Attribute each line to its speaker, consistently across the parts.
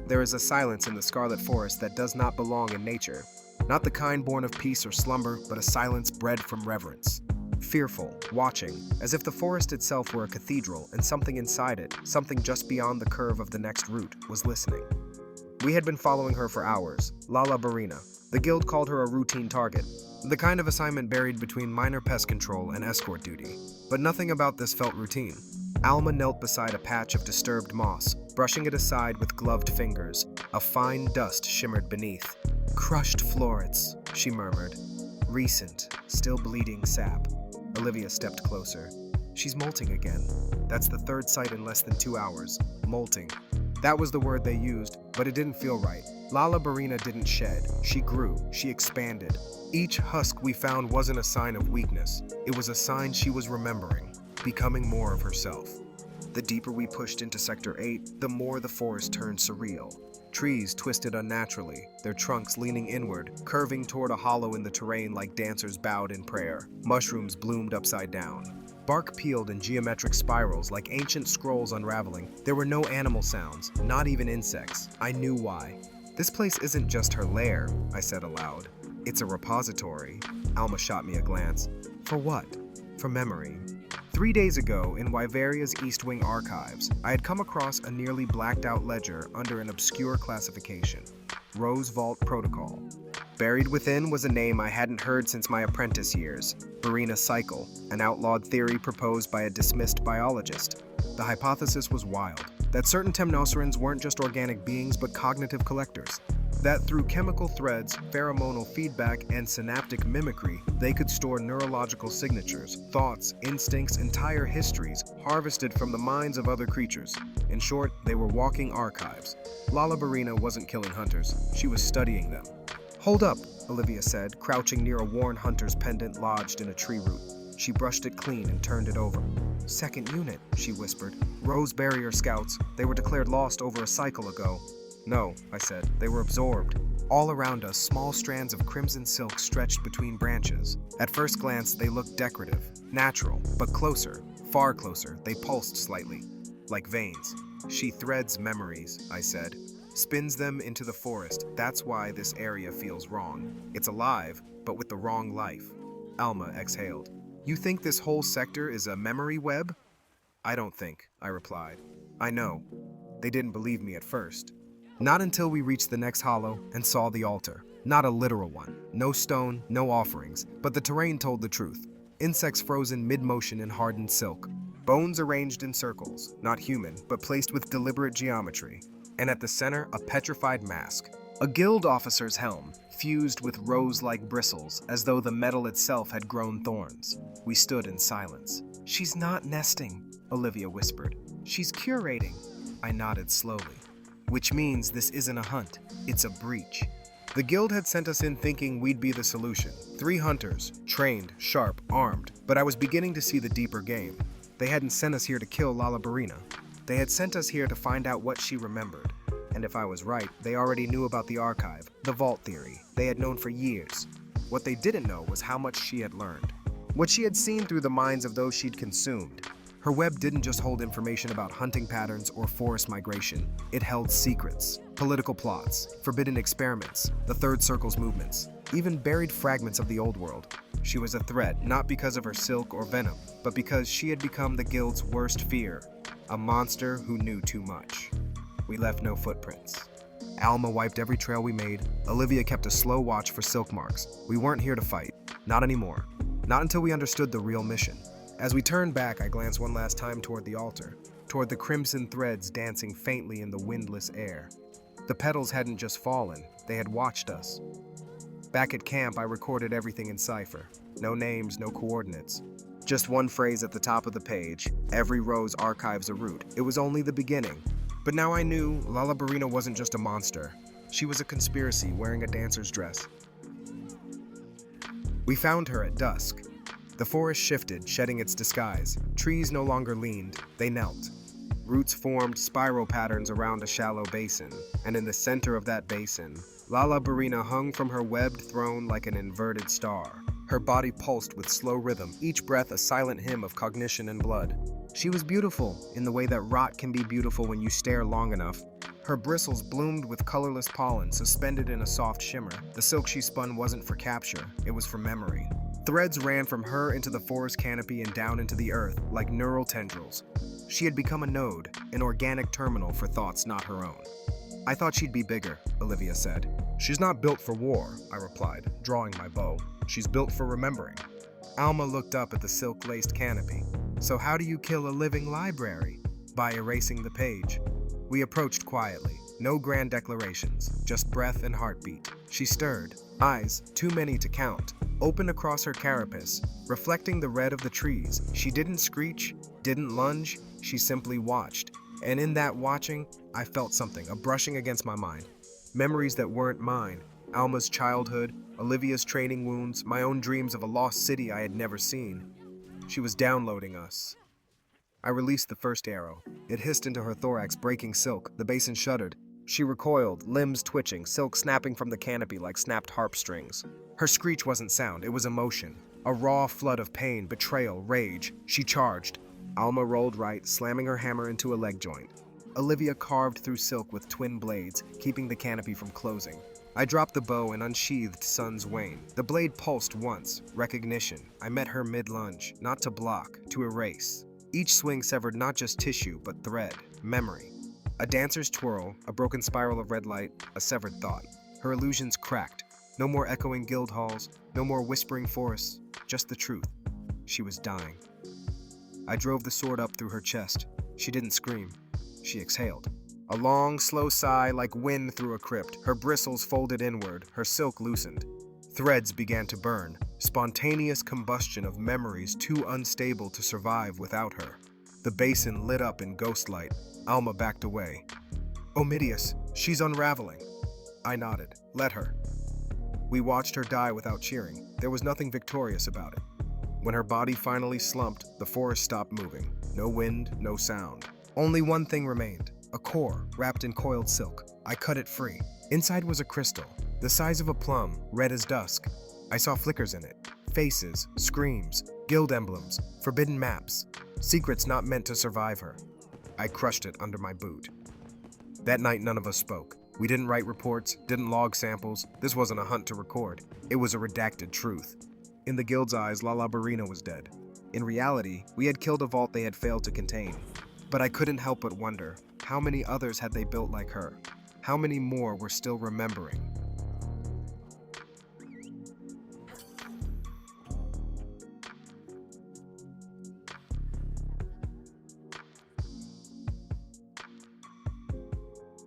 Speaker 1: There is a silence in the Scarlet Forest that does not belong in nature. Not the kind born of peace or slumber, but a silence bred from reverence. Fearful, watching, as if the forest itself were a cathedral and something inside it, something just beyond the curve of the next route, was listening. We had been following her for hours, Lala Barina. The guild called her a routine target, the kind of assignment buried between minor pest control and escort duty. But nothing about this felt routine. Alma knelt beside a patch of disturbed moss, brushing it aside with gloved fingers. A fine dust shimmered beneath. "Crushed florets," she murmured. "Recent, still bleeding sap." Olivia stepped closer. "She's molting again. That's the third sight in less than 2 hours. Molting." That was the word they used, but it didn't feel right. Lala Barina didn't shed. She grew. She expanded. Each husk we found wasn't a sign of weakness. It was a sign she was remembering, becoming more of herself. The deeper we pushed into Sector 8, the more the forest turned surreal. Trees twisted unnaturally, their trunks leaning inward, curving toward a hollow in the terrain like dancers bowed in prayer. Mushrooms bloomed upside down. Bark peeled in geometric spirals like ancient scrolls unraveling. There were no animal sounds, not even insects. I knew why. "This place isn't just her lair," I said aloud. "It's a repository." Alma shot me a glance. "For what?" "For memory." 3 days ago, in Wyveria's East Wing archives, I had come across a nearly blacked-out ledger under an obscure classification, Rose Vault Protocol. Buried within was a name I hadn't heard since my apprentice years, Barina Cycle, an outlawed theory proposed by a dismissed biologist. The hypothesis was wild, that certain temnocerans weren't just organic beings but cognitive collectors. That through chemical threads, pheromonal feedback, and synaptic mimicry, they could store neurological signatures, thoughts, instincts, entire histories, harvested from the minds of other creatures. In short, they were walking archives. Lala Barina wasn't killing hunters, she was studying them. "Hold up," Olivia said, crouching near a worn hunter's pendant lodged in a tree root. She brushed it clean and turned it over. "Second unit," she whispered. "Rose Barrier Scouts. They were declared lost over a cycle ago." "No," I said. "They were absorbed." All around us, small strands of crimson silk stretched between branches. At first glance, they looked decorative, natural, but closer, far closer, they pulsed slightly, like veins. "She threads memories," I said. "Spins them into the forest. That's why this area feels wrong. It's alive, but with the wrong life." Alma exhaled. "You think this whole sector is a memory web?" "I don't think," I replied. "I know." They didn't believe me at first. Not until we reached the next hollow and saw the altar. Not a literal one. No stone, no offerings, but the terrain told the truth. Insects frozen mid-motion in hardened silk. Bones arranged in circles, not human, but placed with deliberate geometry. And at the center, a petrified mask. A guild officer's helm, fused with rose-like bristles, as though the metal itself had grown thorns. We stood in silence. "She's not nesting," Olivia whispered. "She's curating." I nodded slowly. "Which means this isn't a hunt, it's a breach." The guild had sent us in thinking we'd be the solution. 3 hunters, trained, sharp, armed, but I was beginning to see the deeper game. They hadn't sent us here to kill Lala Barina. They had sent us here to find out what she remembered. And if I was right, they already knew about the archive, the vault theory. They had known for years. What they didn't know was how much she had learned. What she had seen through the minds of those she'd consumed. Her web didn't just hold information about hunting patterns or forest migration. It held secrets, political plots, forbidden experiments, the Third Circle's movements, even buried fragments of the old world. She was a threat, not because of her silk or venom, but because she had become the guild's worst fear, a monster who knew too much. We left no footprints. Alma wiped every trail we made. Olivia kept a slow watch for silk marks. We weren't here to fight. Not anymore. Not until we understood the real mission. As we turned back, I glanced one last time toward the altar, toward the crimson threads dancing faintly in the windless air. The petals hadn't just fallen, they had watched us. Back at camp, I recorded everything in cipher. No names, no coordinates. Just one phrase at the top of the page, "Every rose archives a root." It was only the beginning. But now I knew Lala Barina wasn't just a monster. She was a conspiracy wearing a dancer's dress. We found her at dusk. The forest shifted, shedding its disguise. Trees no longer leaned, they knelt. Roots formed spiral patterns around a shallow basin, and in the center of that basin, Lala Barina hung from her webbed throne like an inverted star. Her body pulsed with slow rhythm, each breath a silent hymn of cognition and blood. She was beautiful, in the way that rot can be beautiful when you stare long enough. Her bristles bloomed with colorless pollen, suspended in a soft shimmer. The silk she spun wasn't for capture, it was for memory. Threads ran from her into the forest canopy and down into the earth, like neural tendrils. She had become a node, an organic terminal for thoughts not her own. "I thought she'd be bigger," Olivia said. "She's not built for war," I replied, drawing my bow. "She's built for remembering." Alma looked up at the silk-laced canopy. "So how do you kill a living library?" "By erasing the page." We approached quietly. No grand declarations, just breath and heartbeat. She stirred. Eyes, too many to count, open across her carapace, reflecting the red of the trees. She didn't screech, didn't lunge, she simply watched. And in that watching, I felt something, a brushing against my mind. Memories that weren't mine. Alma's childhood, Olivia's training wounds, my own dreams of a lost city I had never seen. She was downloading us. I released the first arrow. It hissed into her thorax, breaking silk. The basin shuddered. She recoiled, limbs twitching, silk snapping from the canopy like snapped harp strings. Her screech wasn't sound, it was emotion. A raw flood of pain, betrayal, rage. She charged. Alma rolled right, slamming her hammer into a leg joint. Olivia carved through silk with twin blades, keeping the canopy from closing. I dropped the bow and unsheathed Sun's Wane. The blade pulsed once. Recognition. I met her mid-lunge, not to block, to erase. Each swing severed not just tissue, but thread, memory. A dancer's twirl, a broken spiral of red light, a severed thought. Her illusions cracked. No more echoing guild halls, no more whispering forests, just the truth. She was dying. I drove the sword up through her chest. She didn't scream. She exhaled. A long, slow sigh like wind through a crypt. Her bristles folded inward, her silk loosened. Threads began to burn, spontaneous combustion of memories too unstable to survive without her. The basin lit up in ghostlight. Alma backed away. "Omidius, she's unraveling." I nodded. "Let her." We watched her die without cheering. There was nothing victorious about it. When her body finally slumped, the forest stopped moving. No wind, no sound. Only one thing remained. A core, wrapped in coiled silk. I cut it free. Inside was a crystal, the size of a plum, red as dusk. I saw flickers in it. Faces, screams, guild emblems, forbidden maps. Secrets not meant to survive her. I crushed it under my boot. That night, none of us spoke. We didn't write reports, didn't log samples. This wasn't a hunt to record. It was a redacted truth. In the guild's eyes, Lala Barina was dead. In reality, we had killed a vault they had failed to contain. But I couldn't help but wonder, how many others had they built like her? How many more were still remembering?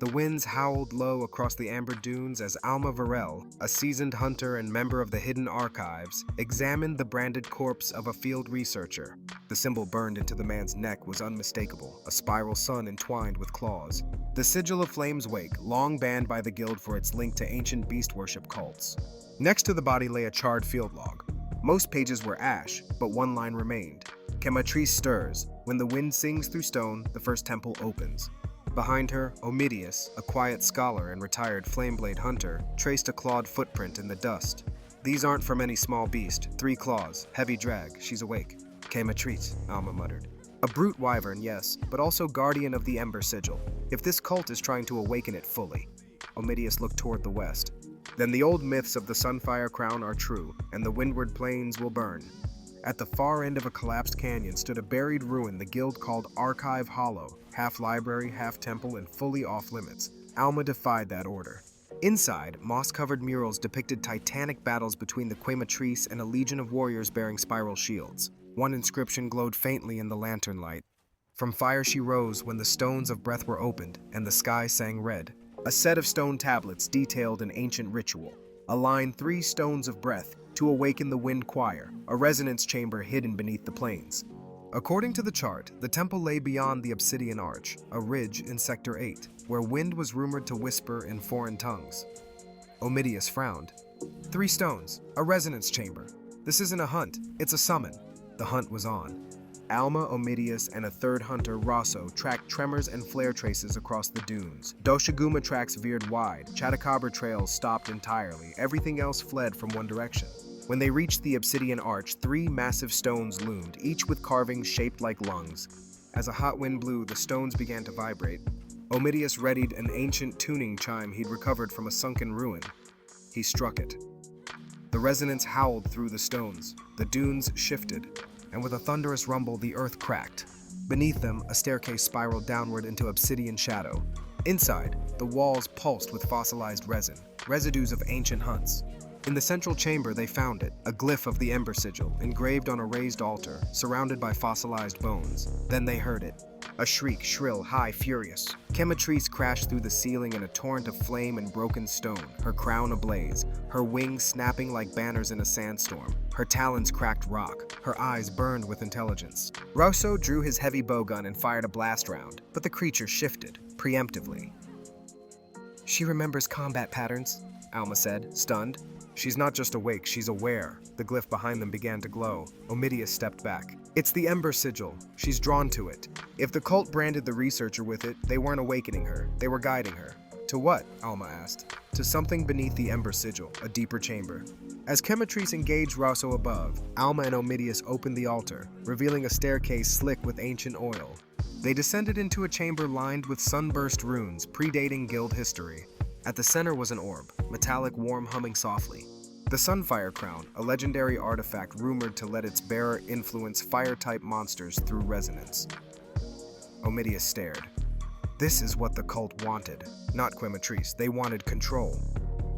Speaker 1: The winds howled low across the amber dunes as Alma Varel, a seasoned hunter and member of the Hidden Archives, examined the branded corpse of a field researcher. The symbol burned into the man's neck was unmistakable, a spiral sun entwined with claws. The sigil of Flame's Wake, long banned by the guild for its link to ancient beast worship cults. Next to the body lay a charred field log. Most pages were ash, but one line remained. Chematrice stirs. When the wind sings through stone, the first temple opens. Behind her, Omidius, a quiet scholar and retired flameblade hunter, traced a clawed footprint in the dust. "These aren't from any small beast. 3 claws, heavy drag, she's awake." "Chematrice," Alma muttered. "A brute wyvern, yes, but also guardian of the Ember Sigil. If this cult is trying to awaken it fully." Omidius looked toward the west. "Then the old myths of the Sunfire Crown are true, and the windward plains will burn." At the far end of a collapsed canyon stood a buried ruin the guild called Archive Hollow, half library, half temple, and fully off-limits. Alma defied that order. Inside, moss-covered murals depicted titanic battles between the Chematrice and a legion of warriors bearing spiral shields. One inscription glowed faintly in the lantern light. "From fire she rose when the stones of breath were opened, and the sky sang red." A set of stone tablets detailed an ancient ritual. Align 3 stones of breath to awaken the wind choir, a resonance chamber hidden beneath the plains. According to the chart, the temple lay beyond the obsidian arch, a ridge in Sector 8, where wind was rumored to whisper in foreign tongues. Omidius frowned. 3 stones, a resonance chamber. This isn't a hunt, it's a summon. The hunt was on. Alma, Omidius, and a third hunter, Rosso, tracked tremors and flare traces across the dunes. Doshiguma tracks veered wide, Chattacabra trails stopped entirely, everything else fled from one direction. When they reached the obsidian arch, 3 massive stones loomed, each with carvings shaped like lungs. As a hot wind blew, the stones began to vibrate. Omidius readied an ancient tuning chime he'd recovered from a sunken ruin. He struck it. The resonance howled through the stones, the dunes shifted, and with a thunderous rumble, the earth cracked. Beneath them, a staircase spiraled downward into obsidian shadow. Inside, the walls pulsed with fossilized resin, residues of ancient hunts. In the central chamber, they found it, a glyph of the Ember Sigil, engraved on a raised altar, surrounded by fossilized bones. Then they heard it. A shriek, shrill, high, furious. Chematrice crashed through the ceiling in a torrent of flame and broken stone, her crown ablaze, her wings snapping like banners in a sandstorm. Her talons cracked rock, her eyes burned with intelligence. Rosso drew his heavy bowgun and fired a blast round, but the creature shifted, preemptively. "She remembers combat patterns," Alma said, stunned. "She's not just awake, she's aware." The glyph behind them began to glow. Omidius stepped back. "It's the Ember Sigil. She's drawn to it. If the cult branded the researcher with it, they weren't awakening her. They were guiding her." "To what?" Alma asked. "To something beneath the Ember Sigil, a deeper chamber." As Chematrice engaged Rosso above, Alma and Omidius opened the altar, revealing a staircase slick with ancient oil. They descended into a chamber lined with sunburst runes, predating guild history. At the center was an orb, metallic, warm, humming softly. The Sunfire Crown, a legendary artifact rumored to let its bearer influence fire-type monsters through resonance. Omidius stared. This is what the cult wanted, not Chematrice. They wanted control.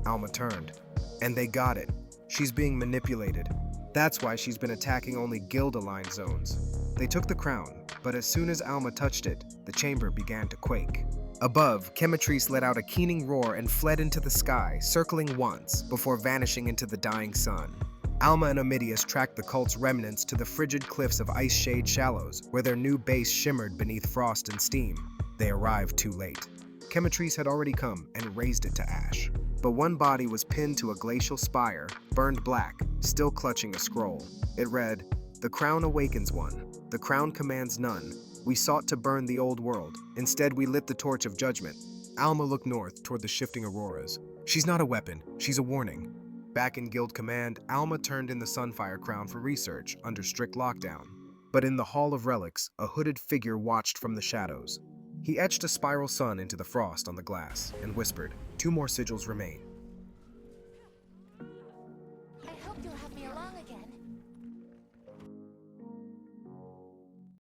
Speaker 1: Alma turned. And they got it. She's being manipulated. That's why she's been attacking only guild-aligned zones. They took the crown, but as soon as Alma touched it, the chamber began to quake. Above, Chematrice let out a keening roar and fled into the sky, circling once, before vanishing into the dying sun. Alma and Omidius tracked the cult's remnants to the frigid cliffs of Ice Shade Shallows, where their new base shimmered beneath frost and steam. They arrived too late. Chematrice had already come and razed it to ash. But one body was pinned to a glacial spire, burned black, still clutching a scroll. It read, "The crown awakens one. The crown commands none. We sought to burn the old world. Instead, we lit the torch of judgment." Alma looked north toward the shifting auroras. "She's not a weapon. She's a warning." Back in Guild Command, Alma turned in the Sunfire Crown for research under strict lockdown. But in the Hall of Relics, a hooded figure watched from the shadows. He etched a spiral sun into the frost on the glass and whispered, "2 more sigils remain.